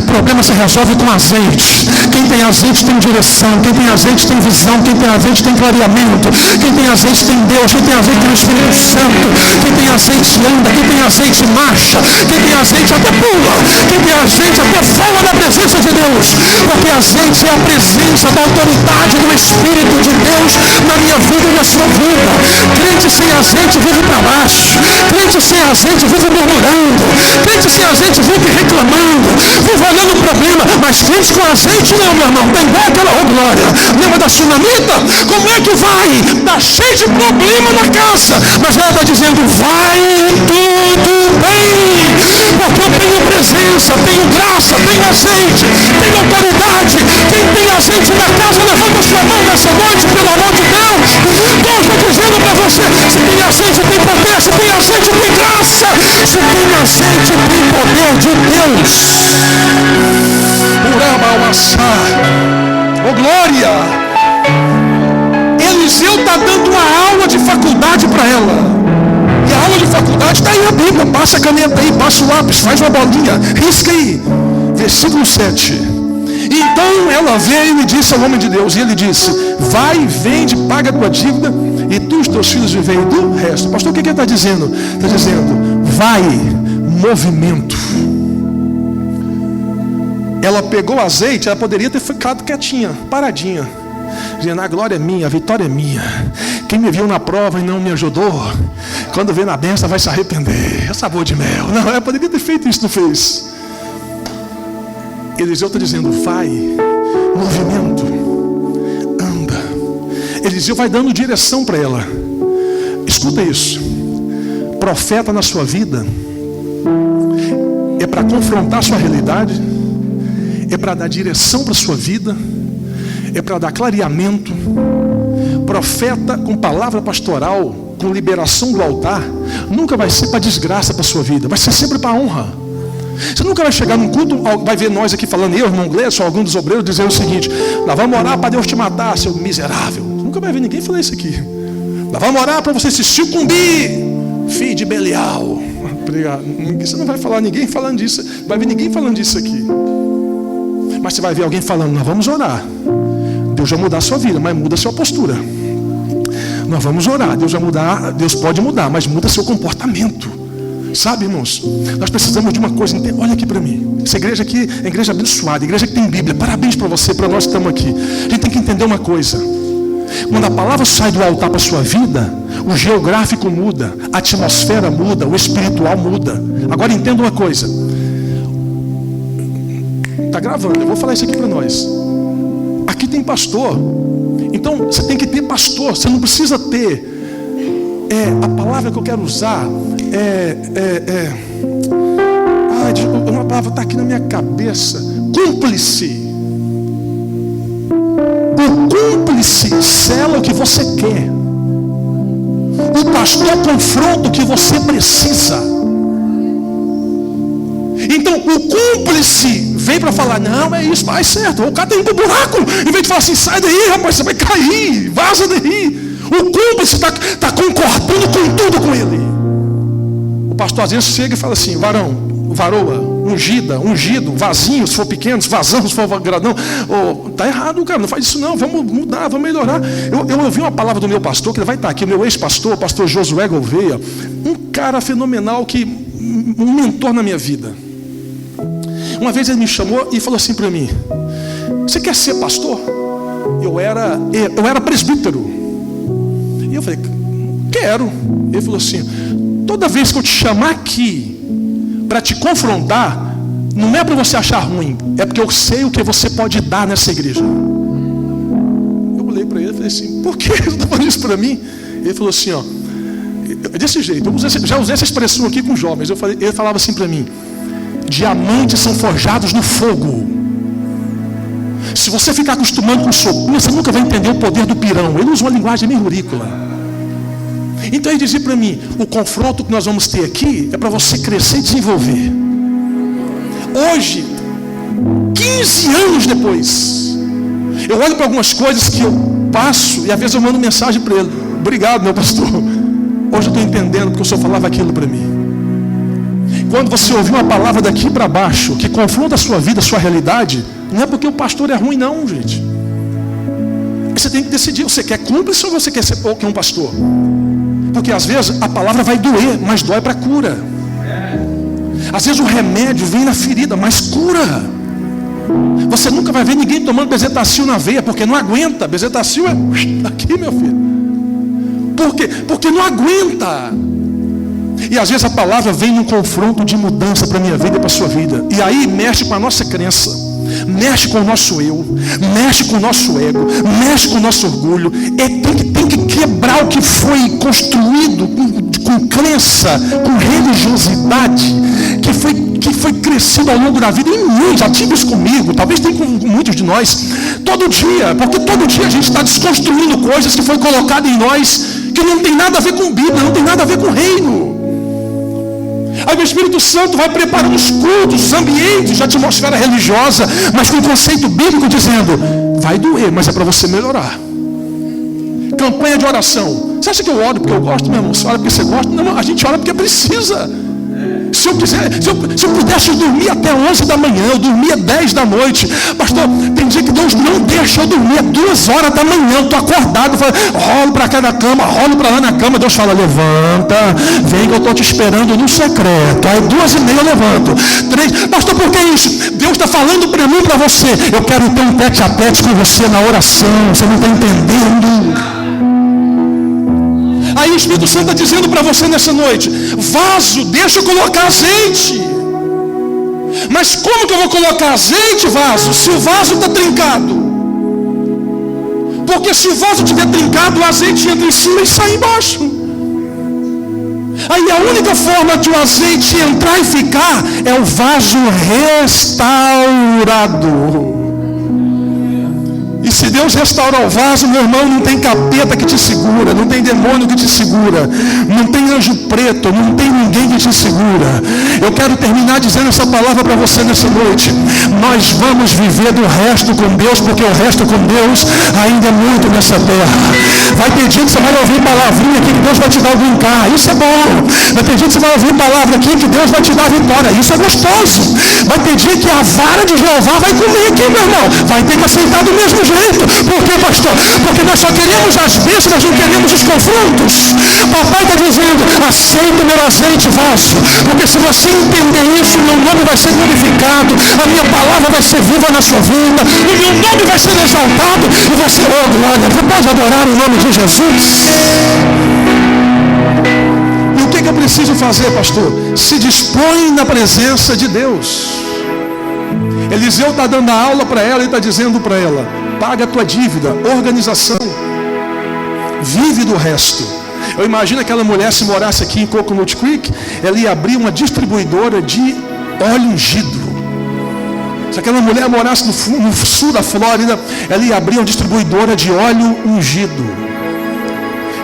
Problema se resolve com azeite. Quem tem azeite tem direção. Quem tem azeite tem visão. Quem tem azeite tem clareamento. Quem tem azeite tem Deus. Quem tem azeite tem o Espírito Santo. Quem tem azeite anda. Quem tem azeite marcha. Quem tem azeite até pula. Quem tem azeite até fala da presença de Deus. Porque azeite é a presença da autoridade do Espírito de Deus na minha vida e na sua vida. Crente sem azeite vive para baixo. Crente sem azeite vive murmurando. Crente sem azeite vive reclamando. Vive olhando o problema. Mas crente com azeite não, meu irmão. Tem igual aquela glória. Lembra da sunamita? Como é que vai? Está cheio de problema na casa, mas ela está dizendo: vai tudo bem, porque eu tenho presença, tenho graça, tenho azeite, tenho autoridade. Quem tem azeite na casa, levanta sua mão nessa noite, pelo amor de Deus. Deus está dizendo para você: se tem azeite, tem poder. Se tem azeite, tem graça. Se tem azeite, tem poder de Deus. Aleluia! Eliseu está dando uma aula de faculdade para ela. E a aula de faculdade está aí a Bíblia. Passa a caneta aí, passa o lápis, faz uma bolinha, risca aí. Versículo 7. Então ela veio e disse ao homem de Deus, e ele disse: vai, vende, paga a tua dívida, e tu e os teus filhos vivem do resto. Pastor, o que ele está dizendo? Está dizendo: vai, movimento. Ela pegou o azeite, ela poderia ter ficado quietinha, paradinha, dizendo: a glória é minha, a vitória é minha. Quem me viu na prova e não me ajudou, quando vê na bênção vai se arrepender. É sabor de mel. Não, ela poderia ter feito isso, não fez. Eliseu está dizendo: vai, movimento, anda. Eliseu vai dando direção para ela. Escuta isso. Profeta na sua vida é para confrontar a sua realidade, é para dar direção para a sua vida, é para dar clareamento. Profeta com palavra pastoral, com liberação do altar, nunca vai ser para desgraça para a sua vida, vai ser sempre para honra. Você nunca vai chegar num culto, vai ver nós aqui falando, eu, irmão Gleison, algum dos obreiros, dizendo o seguinte: nós vamos orar para Deus te matar, seu miserável. Nunca vai ver ninguém falar isso aqui. Nós vamos orar para você se sucumbir, filho de Belial. Você não vai falar ninguém falando disso, vai ver ninguém falando disso aqui. Mas você vai ver alguém falando: nós vamos orar, Deus vai mudar a sua vida, mas muda a sua postura. Nós vamos orar, Deus pode mudar, mas muda seu comportamento. Sabe, irmãos, nós precisamos de uma coisa. Olha aqui para mim, essa igreja aqui é igreja abençoada, igreja que tem Bíblia. Parabéns para você, para nós que estamos aqui. A gente tem que entender uma coisa: quando a palavra sai do altar para a sua vida, o geográfico muda, a atmosfera muda, o espiritual muda. Agora entenda uma coisa. Está gravando, eu vou falar isso aqui para nós. Aqui tem pastor. Então você tem que ter pastor. Você não precisa ter a palavra que eu quero usar uma palavra está aqui na minha cabeça. Cúmplice. O cúmplice sela o que você quer. O pastor confronta o que você precisa. Então o cúmplice vem para falar: não, é isso, faz certo. O cara está indo para o buraco. Em vez de falar assim: sai daí, rapaz, você vai cair, vaza daí. O cúmplice está concordando com tudo com ele. O pastor às vezes chega e fala assim: varão, varoa, ungida, ungido, vasinho se for pequeno, vazão se for grandão. Está errado, cara, não faz isso não, vamos mudar, vamos melhorar. Eu ouvi uma palavra do meu pastor, que ele vai estar aqui, o meu ex-pastor, o pastor Josué Gouveia, um cara fenomenal, um mentor na minha vida. Uma vez ele me chamou e falou assim para mim: você quer ser pastor? Eu era presbítero. E eu falei: quero. Ele falou assim: toda vez que eu te chamar aqui para te confrontar, não é para você achar ruim, é porque eu sei o que você pode dar nessa igreja. Eu olhei para ele e falei assim: por que você está falando isso para mim? Ele falou assim: ó, desse jeito, já usei essa expressão aqui com jovens. Ele falava assim para mim: diamantes são forjados no fogo. Se você ficar acostumando com o soco, você nunca vai entender o poder do pirão. Ele usa uma linguagem meio ridícula. Então ele dizia para mim: o confronto que nós vamos ter aqui é para você crescer e desenvolver. Hoje, 15 anos depois, eu olho para algumas coisas que eu passo e às vezes eu mando mensagem para ele: obrigado, meu pastor, hoje eu estou entendendo porque o senhor falava aquilo para mim. Quando você ouvir uma palavra daqui para baixo que confronta a sua vida, a sua realidade, não é porque o pastor é ruim não, gente. Você tem que decidir: você quer cúmplice ou você quer ser um pastor? Porque às vezes a palavra vai doer, mas dói para cura. Às vezes o remédio vem na ferida, mas cura. Você nunca vai ver ninguém tomando bezetacil na veia, porque não aguenta. Bezetacil é aqui, meu filho. Por quê? Porque não aguenta. E às vezes a palavra vem num confronto de mudança para a minha vida e para a sua vida. E aí mexe com a nossa crença, mexe com o nosso eu, mexe com o nosso ego, mexe com o nosso orgulho. Tem que quebrar o que foi construído com crença, com religiosidade, que foi crescido ao longo da vida. Em mim, já tive isso comigo, talvez tenha com muitos de nós. Todo dia, porque todo dia a gente está desconstruindo coisas que foi colocado em nós, que não tem nada a ver com Bíblia, não tem nada a ver com reino. Aí o Espírito Santo vai preparando os cultos, os ambientes de atmosfera religiosa, mas com conceito bíblico dizendo, vai doer, mas é para você melhorar. Campanha de oração. Você acha que eu oro porque eu gosto, meu irmão? Você ora porque você gosta? Não, a gente ora porque precisa. Se eu pudesse dormir até 11 da manhã, eu dormia 10 da noite. Pastor, tem dia que Deus não deixa eu dormir 2 horas da manhã. Eu estou acordado, rolo para cá na cama, rolo para lá na cama. Deus fala, levanta, vem que eu estou te esperando no secreto. Aí 2h30 eu levanto. 3, pastor, por que isso? Deus está falando para mim e para você. Eu quero ter um tete a tete com você na oração. Você não está entendendo. Aí o Espírito Santo está dizendo para você nessa noite, vaso, deixa eu colocar azeite. Mas como que eu vou colocar azeite, vaso, se o vaso está trincado? Porque se o vaso estiver trincado, o azeite entra em cima e sai embaixo. Aí a única forma de o azeite entrar e ficar é o vaso restaurado. E se Deus restaurar o vaso, meu irmão, não tem capeta que te segura, não tem demônio que te segura, não tem anjo preto, não tem ninguém que te segura. Eu quero terminar dizendo essa palavra para você nessa noite. Nós vamos viver do resto com Deus, porque o resto com Deus ainda é muito nessa terra. Vai ter dia que você vai ouvir palavrinha aqui que Deus vai te dar algum carro, isso é bom. Vai ter dia que você vai ouvir palavra aqui que Deus vai te dar vitória, isso é gostoso. Vai ter dia que a vara de Jeová vai comer aqui, meu irmão. Vai ter que aceitar do mesmo jeito. Por quê, pastor? Porque nós só queremos as bênçãos, nós não queremos os confrontos. Papai está dizendo, aceita o meu azeite, vaso. Porque se você entender isso, o meu nome vai ser glorificado, a minha palavra vai ser viva na sua vida, o meu nome vai ser exaltado, e você, oh glória, você pode adorar o nome de Jesus. E o que eu preciso fazer, pastor? Se dispõe na presença de Deus. Eliseu está dando a aula para ela e está dizendo para ela, paga a tua dívida, organização, vive do resto. Eu imagino aquela mulher, se morasse aqui em Coconut Creek, ela ia abrir uma distribuidora de óleo ungido. Se aquela mulher morasse no sul da Flórida, ela ia abrir uma distribuidora de óleo ungido.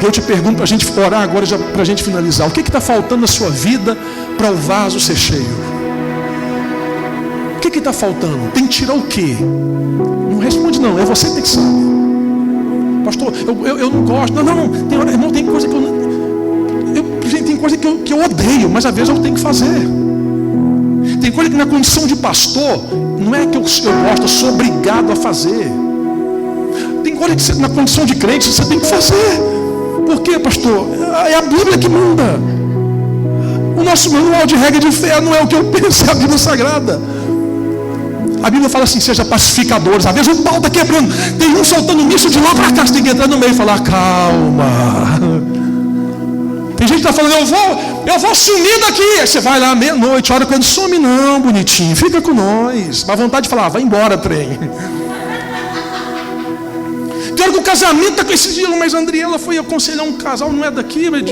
Eu te pergunto para a gente orar agora, para a gente finalizar, o que está faltando na sua vida para o vaso ser cheio? O que está faltando? Tem que tirar o quê? Não responde não, é você que tem que saber. Pastor, eu não gosto. Não, irmão, tem coisa que eu não... Tem coisa que eu odeio, mas às vezes eu tenho que fazer. Tem coisa que na condição de pastor, não é que eu gosto, eu sou obrigado a fazer. Tem coisa que na condição de crente você tem que fazer. Por quê, pastor? É a Bíblia que manda. O nosso manual de regra de fé não é o que eu penso, é a Bíblia Sagrada. A Bíblia fala assim, seja pacificadores. Às vezes o pau está quebrando, tem um soltando míssil de lá para cá, você tem que entrar no meio e falar, calma. Tem gente que está falando, eu vou sumir daqui. Aí você vai lá meia-noite, hora quando some, não, bonitinho, fica com nós. Dá vontade de falar, vai embora, trem. Quero que o casamento está com esse dia, mas a Andriela foi aconselhar um casal, não é daqui, mas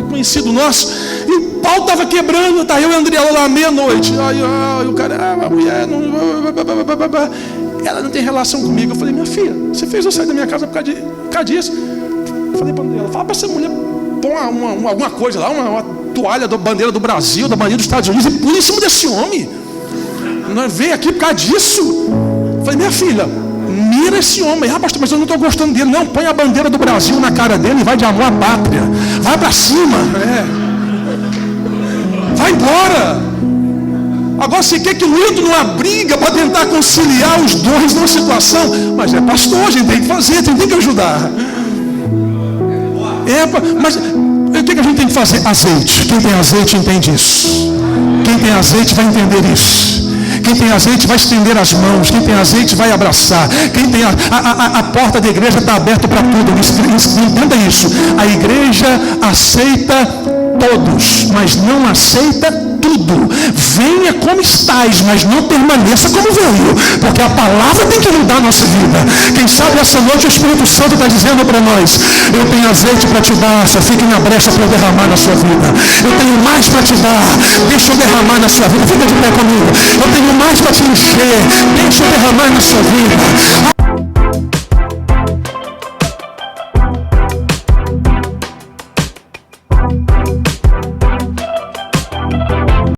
conhecido nosso, e o pau estava quebrando, tá eu e a Andriela lá meia-noite. Aí o cara, a mulher não, ela não tem relação comigo. Eu falei, minha filha, você fez eu sair da minha casa por causa disso. Eu falei para a Andriela, fala para essa mulher, põe alguma coisa lá, uma toalha da bandeira do Brasil, da bandeira dos Estados Unidos, e pula em cima desse homem. Nós veio aqui por causa disso. Eu falei, minha filha, mira esse homem. Ah, pastor, mas eu não estou gostando dele. Não, põe a bandeira do Brasil na cara dele e vai de amor à pátria. Vai para cima. Vai embora. Agora você quer que lute numa briga para tentar conciliar os dois numa situação. Mas é pastor, a gente tem que fazer, tem que ajudar. Mas o que a gente tem que fazer? Azeite. Quem tem azeite entende isso. Quem tem azeite vai entender isso. Quem tem azeite vai estender as mãos. Quem tem azeite vai abraçar. Quem tem a porta da igreja está aberta para tudo. Entenda isso. A igreja aceita todos, mas não aceita tudo. Venha como estás, mas não permaneça como veio, porque a palavra tem que mudar a nossa vida. Quem sabe essa noite o Espírito Santo está dizendo para nós, eu tenho azeite para te dar, só fique na brecha para eu derramar na sua vida. Eu tenho mais para te dar, deixa eu derramar na sua vida. Fica de pé comigo. Eu tenho mais para te encher, deixa eu derramar na sua vida.